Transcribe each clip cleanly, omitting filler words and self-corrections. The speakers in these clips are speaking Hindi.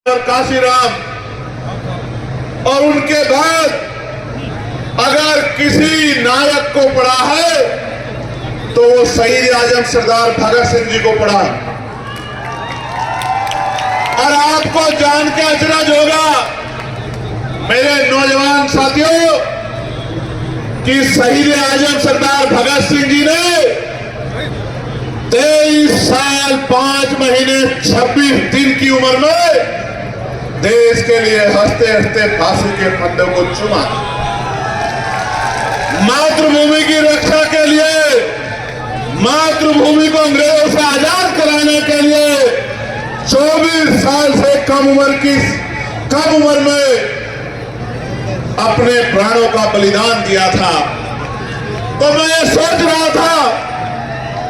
और काशीराम, और उनके बाद अगर किसी नायक को पढ़ा है तो वो शहीद आजम सरदार भगत सिंह जी को पढ़ा। और आपको जान के अचरज होगा मेरे नौजवान साथियों कि शहीद आजम सरदार भगत सिंह जी ने 23 साल 5 महीने 26 दिन की उम्र में देश के लिए हंसते हंसते फांसी के फंदे को चुमा। मातृभूमि की रक्षा के लिए, मातृभूमि को अंग्रेजों से आजाद कराने के लिए 24 साल से कम उम्र में अपने प्राणों का बलिदान दिया था। तो मैं ये सोच रहा था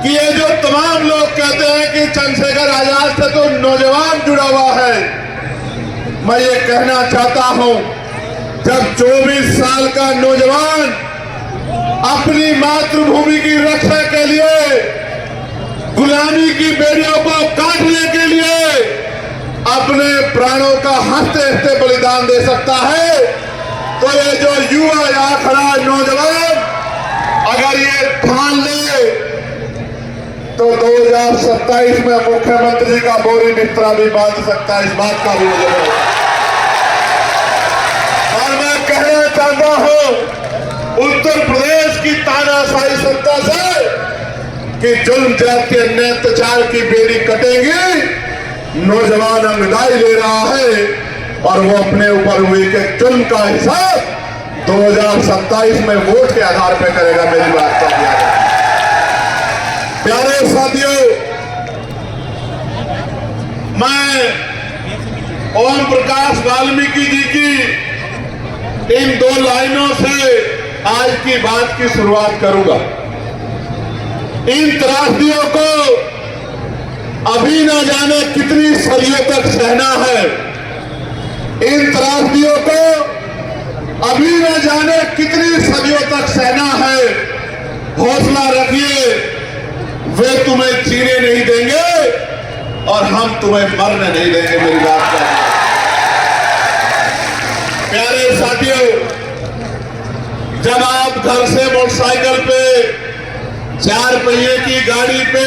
कि ये जो तमाम लोग कहते हैं कि चंद्रशेखर आजाद से तो नौजवान जुड़ा हुआ है, मैं ये कहना चाहता हूं जब 24 साल का नौजवान अपनी मातृभूमि की रक्षा के लिए, गुलामी की बेड़ियों को काटने के लिए अपने प्राणों का हंसते हंसते बलिदान दे सकता है, तो ये जो युवा यहाँ खड़ा नौजवान अगर ये ठान ले तो 2027 में मुख्यमंत्री का बोरी बिस्तरा भी बांध सकता है। इस बात का भी मुझे और मैं कहना चाहता हूं उत्तर प्रदेश की तानाशाही सत्ता से कि जुल्म जाति अन्याय अत्याचार की बेड़ी कटेगी। नौजवान अंगदाई ले रहा है और वो अपने ऊपर हुई के जुल्म का हिसाब 2027 में वोट के आधार पर करेगा। मेरी बात का ध्यान रखें। प्यारे साथियों, मैं ओम प्रकाश वाल्मीकि जी की इन 2 लाइनों से आज की बात की शुरुआत करूंगा। इन त्रासदियों को अभी न जाने कितनी सदियों तक सहना है। इन त्रासदियों को अभी न जाने कितनी सदियों तक सहना है। हौसला रखिए, वे तुम्हें जीने नहीं देंगे और हम तुम्हें मरने नहीं देंगे। मेरी बात का प्यारे साथियों, जब आप घर से मोटरसाइकिल पे, 4 पहिए की गाड़ी पे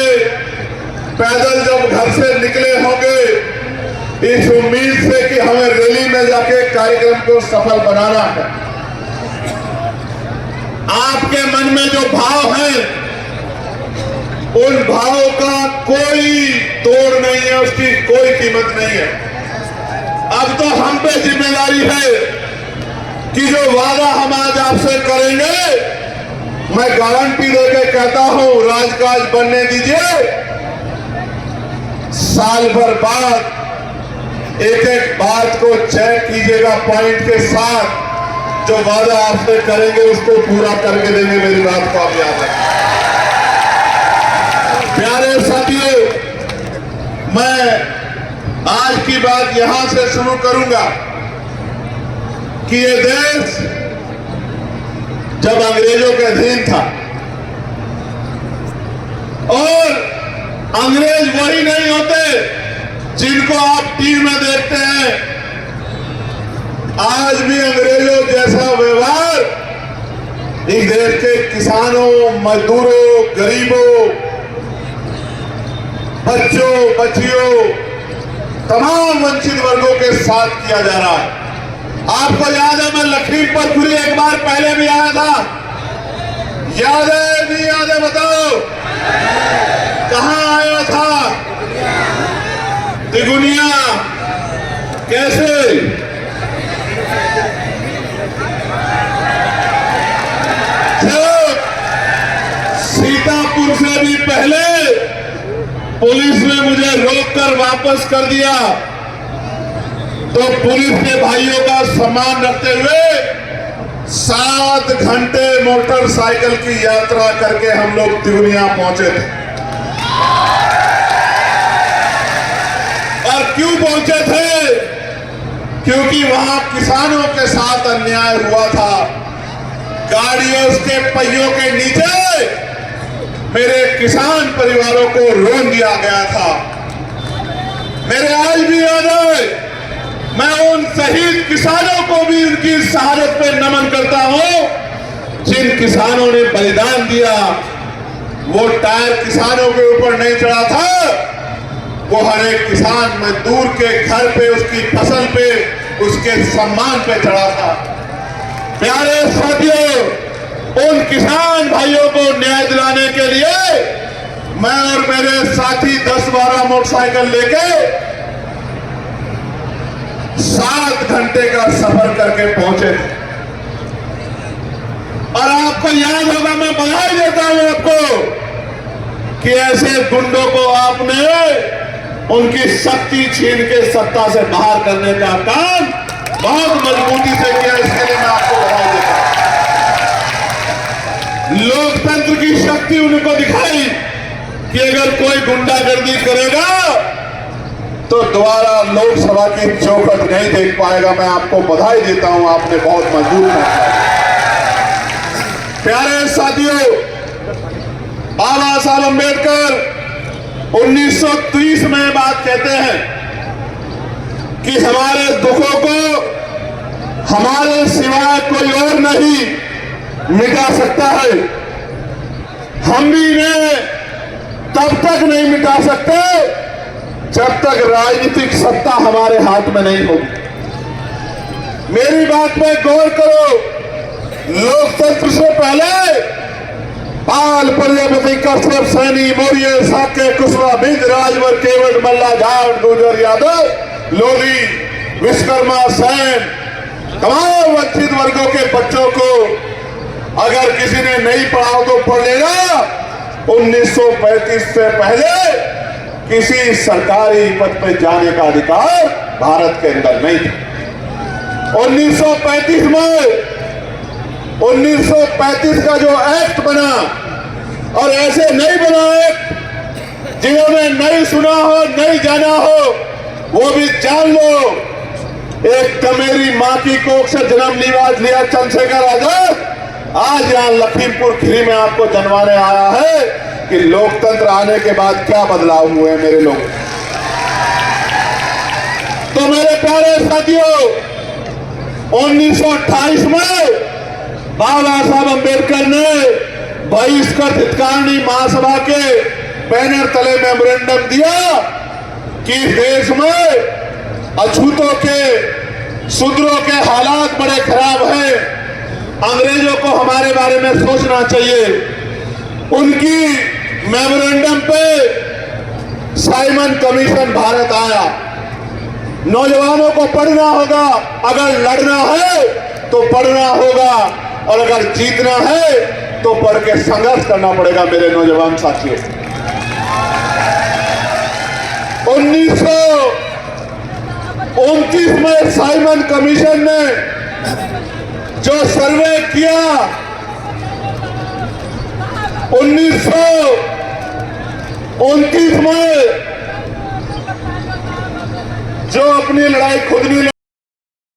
पैदल जब घर से निकले होंगे इस उम्मीद से कि हमें रैली में जाके कार्यक्रम को सफल बनाना है, आपके मन में जो भाव है उन भावों का कोई तोड़ नहीं है, उसकी कोई कीमत नहीं है। अब तो हम पे जिम्मेदारी है कि जो वादा हम आज आपसे करेंगे, मैं गारंटी देके कहता हूं, राजकाज बनने दीजिए। साल भर बाद एक एक बात को चेक कीजिएगा पॉइंट के साथ, जो वादा आपसे करेंगे उसको पूरा करके देंगे। मेरी बात को आप याद रखें। प्यारे साथियों, मैं आज की बात यहां से शुरू करूंगा कि ये देश जब अंग्रेजों के अधीन था, और अंग्रेज वही नहीं होते जिनको आप टीवी में देखते हैं। आज भी अंग्रेजों जैसा व्यवहार इस देश के किसानों, मजदूरों, गरीबों, बच्चों, बच्चियों, तमाम वंचित वर्गों के साथ किया जा रहा है। आपको याद है, मैं लखीमपुर खीरी एक बार पहले भी आया था। याद है नहीं याद है बताओ? कहां आया था? तिगुनिया। कैसे? सीतापुर से भी पहले पुलिस ने मुझे रोककर वापस कर दिया, तो पुलिस के भाइयों का सम्मान रखते हुए 7 घंटे मोटरसाइकिल की यात्रा करके हम लोग तिगुनिया पहुंचे थे। और क्यों पहुंचे थे? क्योंकि वहां किसानों के साथ अन्याय हुआ था। गाड़ियों के पहियों के नीचे मेरे किसान परिवारों को रोन दिया गया था। मेरे आज भी याद है शहीद किसानों को भी उनकी शहादत पे नमन करता हूं। जिन किसानों ने बलिदान दिया, वो टायर किसानों के ऊपर नहीं चढ़ा था, वो हर एक किसान मजदूर के घर पे, उसकी फसल पे, उसके सम्मान पे चढ़ा था। प्यारे साथियों, उन किसान भाइयों को न्याय दिलाने के लिए मैं और मेरे साथी 10-12 मोटरसाइकिल लेके 7 घंटे का सफर करके पहुंचे थे। और आपको याद होगा, मैं बधाई देता हूं आपको कि ऐसे गुंडों को आपने उनकी शक्ति छीन के सत्ता से बाहर करने का काम बहुत मजबूती से किया। इसके लिए मैं आपको बधाई देता हूं। लोकतंत्र की शक्ति उनको दिखाई कि अगर कोई गुंडागर्दी करेगा तो दोबारा लोकसभा की चौखट नहीं देख पाएगा। मैं आपको बधाई देता हूं, आपने बहुत मजबूत किया। प्यारे साथियों, बाबा साहब अंबेडकर 1930 में बात कहते हैं कि हमारे दुखों को हमारे सिवाय कोई और नहीं मिटा सकता है। हम भी इन्हें तब तक नहीं मिटा सकते जब तक राजनीतिक सत्ता हमारे हाथ में नहीं होगी। मेरी बात पे गौर करो। लोकतंत्र से पहले पाल, प्रजापति, कश्यप, सैनी, मौर्य, साक्य, कुशवा, बिंद, राजवर, केवट, मल्ला, जाट, गुर्जर, यादव, लोधी, विश्वकर्मा, सैन, तमाम वंचित वर्गों के बच्चों को अगर किसी ने नहीं पढ़ा तो पढ़ लेगा। 1935 से पहले किसी सरकारी पद पर जाने का अधिकार भारत के अंदर नहीं था। 1935 का जो एक्ट बना, और ऐसे नहीं बना एक्ट जिन्होंने नहीं सुना हो, नहीं जाना हो, वो भी जान लो। एक कमेरी मां की कोख से जन्म लिया चंद्रशेखर आजाद आज यहां लखीमपुर खीरी में आपको जनवाने आया है कि लोकतंत्र आने के बाद क्या बदलाव हुए हैं मेरे लोग। तो मेरे प्यारे साथियों, 1928 में बाबा साहब अंबेडकर ने बहिष्कृत हितकारिणी महासभा के बैनर तले मेमोरेंडम दिया कि देश में अछूतों के, शूद्रों के हालात बड़े खराब हैं, अंग्रेजों को हमारे बारे में सोचना चाहिए। उनकी मेमोरेंडम पे साइमन कमीशन भारत आया। नौजवानों को पढ़ना होगा, अगर लड़ना है तो पढ़ना होगा, और अगर जीतना है तो पढ़ के संघर्ष करना पड़ेगा। मेरे नौजवान साथियों, 1929 में साइमन कमीशन ने जो सर्वे किया, 1929 में जो अपनी लड़ाई खुद नहीं